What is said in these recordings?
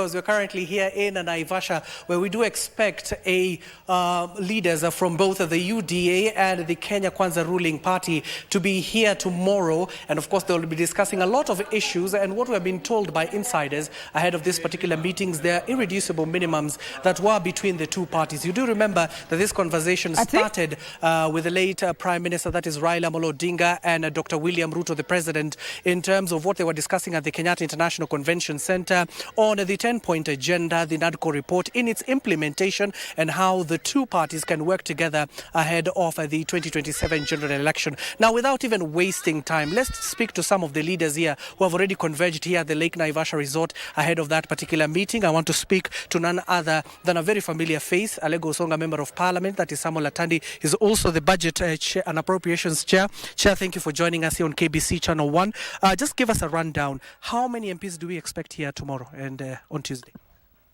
We're currently here in Naivasha, where we do expect leaders from both the UDA and the Kenya Kwanza ruling party to be here tomorrow. And of course, they will be discussing a lot of issues. And what we have been told by insiders ahead of this particular meetings, there are irreducible minimums that were between the two parties. You do remember that this conversation started with the late Prime Minister, that is Raila Amolo Odinga, and Dr. William Ruto, the President, in terms of what they were discussing at the Kenyatta International Convention Center on the 10-point agenda, the NADCO report, in its implementation, and how the two parties can work together ahead of the 2027 general election. Now, without even wasting time, let's speak to some of the leaders here who have already converged here at the Lake Naivasha Resort ahead of that particular meeting. I want to speak to none other than a very familiar face, Alego Osonga, Member of Parliament, that is Samuel Atandi. He's also the Budget Chair and Appropriations Chair. Chair, thank you for joining us here on KBC Channel 1. Just give us a rundown. How many MPs do we expect here tomorrow and on Tuesday?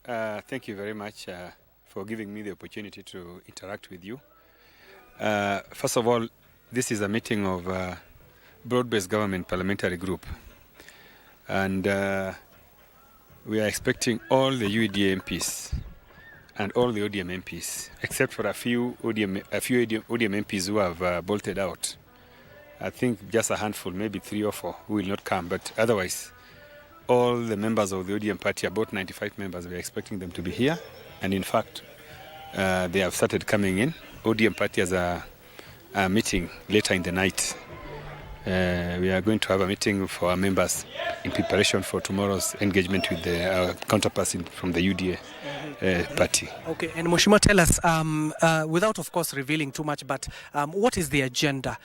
Thank you very much for giving me the opportunity to interact with you. First of all, this is a meeting of Broad-Based Government Parliamentary Group. And we are expecting all the UDA MPs and all the ODM MPs, except for a few ODM MPs who have bolted out. I think just a handful, maybe 3 or 4, who will not come, but otherwise, all the members of the ODM party, about 95 members, we are expecting them to be here. And in fact, they have started coming in. ODM party has a meeting later in the night. We are going to have a meeting for our members in preparation for tomorrow's engagement with our counterparts from the UDA party. Okay, and Mheshimiwa, tell us, without of course revealing too much, but what is the agenda?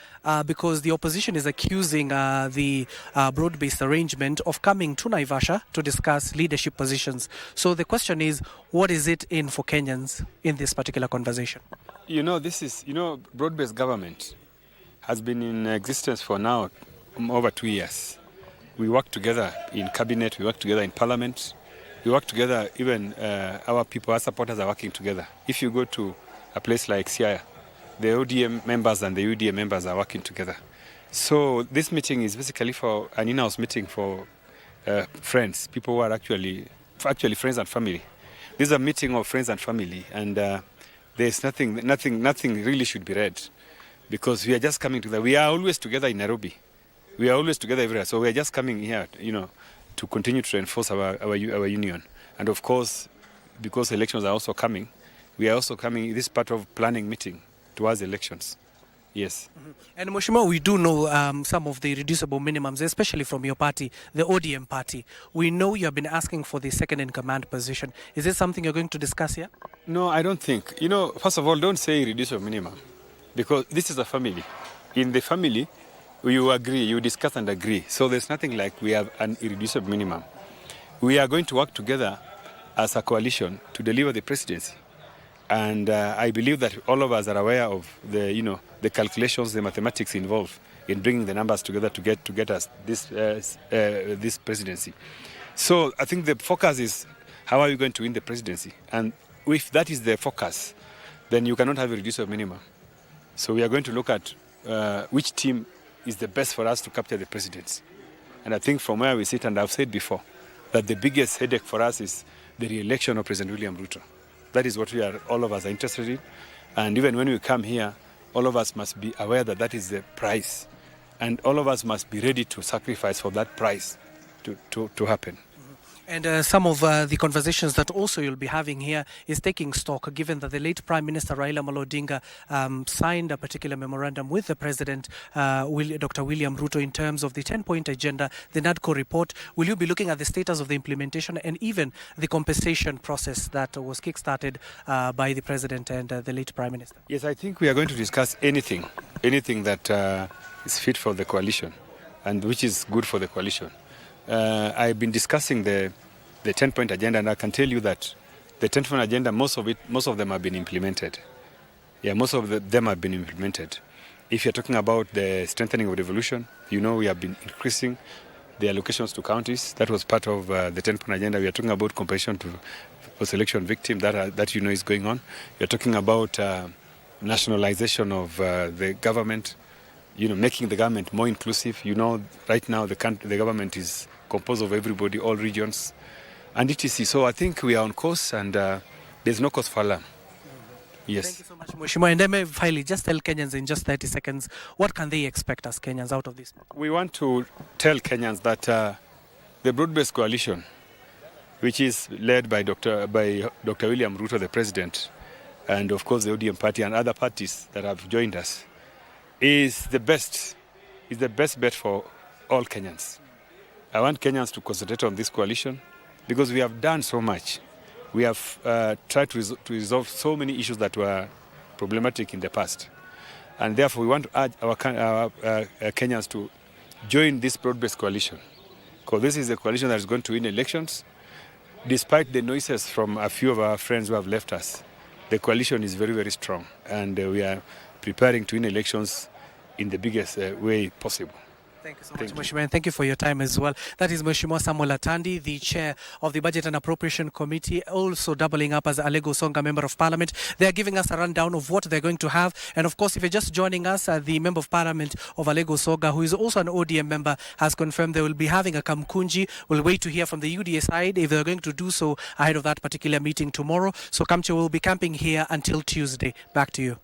Because the opposition is accusing the broad-based arrangement of coming to Naivasha to discuss leadership positions. So the question is, what is it in for Kenyans in this particular conversation? Broad-based government has been in existence for now over 2 years. We work together in cabinet, we work together in parliament, we work together, even our people, our supporters are working together. If you go to a place like Siaya, the ODM members and the UDA members are working together. So this meeting is basically for an in-house meeting for friends, people who are actually friends and family. This is a meeting of friends and family, and there's nothing really should be read, because we are just coming together. We are always together in Nairobi. We are always together everywhere. So we are just coming here, to continue to enforce our union. And of course, because elections are also coming, we are also coming, this part of planning meeting towards elections. Yes. Mm-hmm. And Mheshimiwa, we do know some of the reducible minimums, especially from your party, the ODM party. We know you have been asking for the second-in-command position. Is this something you're going to discuss here? No, I don't think. First of all, don't say reducible minimum, because this is a family. In the family, you agree, you discuss and agree. So there's nothing like we have an irreducible minimum. We are going to work together as a coalition to deliver the presidency. And I believe that all of us are aware of the calculations, the mathematics involved in bringing the numbers together to get us this presidency. So I think the focus is, how are you going to win the presidency? And if that is the focus, then you cannot have a reducible minimum. So we are going to look at which team is the best for us to capture the presidency. And I think from where we sit, and I've said before, that the biggest headache for us is the re-election of President William Ruto. That is what all of us are interested in. And even when we come here, all of us must be aware that that is the price. And all of us must be ready to sacrifice for that price to happen. And some of the conversations that also you'll be having here is taking stock, given that the late Prime Minister Raila Amolo Odinga signed a particular memorandum with the President, Dr. William Ruto, in terms of the 10-point agenda, the NADCO report. Will you be looking at the status of the implementation and even the compensation process that was kick-started by the President and the late Prime Minister? Yes, I think we are going to discuss anything that is fit for the coalition and which is good for the coalition. I've been discussing the 10-point agenda, and I can tell you that the 10-point agenda, most of them have been implemented. Yeah, most of them have been implemented. If you're talking about the strengthening of devolution, we have been increasing the allocations to counties. That was part of the 10-point agenda. We are talking about compensation to post-election victims. That is going on. You're talking about nationalization of the government. Making the government more inclusive. Right now the government is composed of everybody, all regions. and etc. So I think we are on course, and there's no cause for alarm. Yes. Thank you so much, Mheshimiwa. And finally, just tell Kenyans in just 30 seconds, what can they expect as Kenyans out of this? We want to tell Kenyans that the broad-based coalition, which is led by Dr. William Ruto, the president, and of course the ODM party and other parties that have joined us, is the best bet for all Kenyans. I want Kenyans to concentrate on this coalition because we have done so much. We have tried to resolve so many issues that were problematic in the past. And therefore, we want to urge our Kenyans to join this broad-based coalition, because this is a coalition that is going to win elections. Despite the noises from a few of our friends who have left us, the coalition is very, very strong, and we are preparing to win elections in the biggest way possible. Thank you so much, Mheshimiwa, and thank you for your time as well. That is Mheshimiwa Samuel Atandi, the chair of the Budget and Appropriation Committee, also doubling up as Alego Songa Member of Parliament. They are giving us a rundown of what they're going to have. And of course, if you're just joining us, the Member of Parliament of Alego Songa, who is also an ODM member, has confirmed they will be having a Kamkunji. We'll wait to hear from the UDA side if they're going to do so ahead of that particular meeting tomorrow. So Kamche will be camping here until Tuesday. Back to you.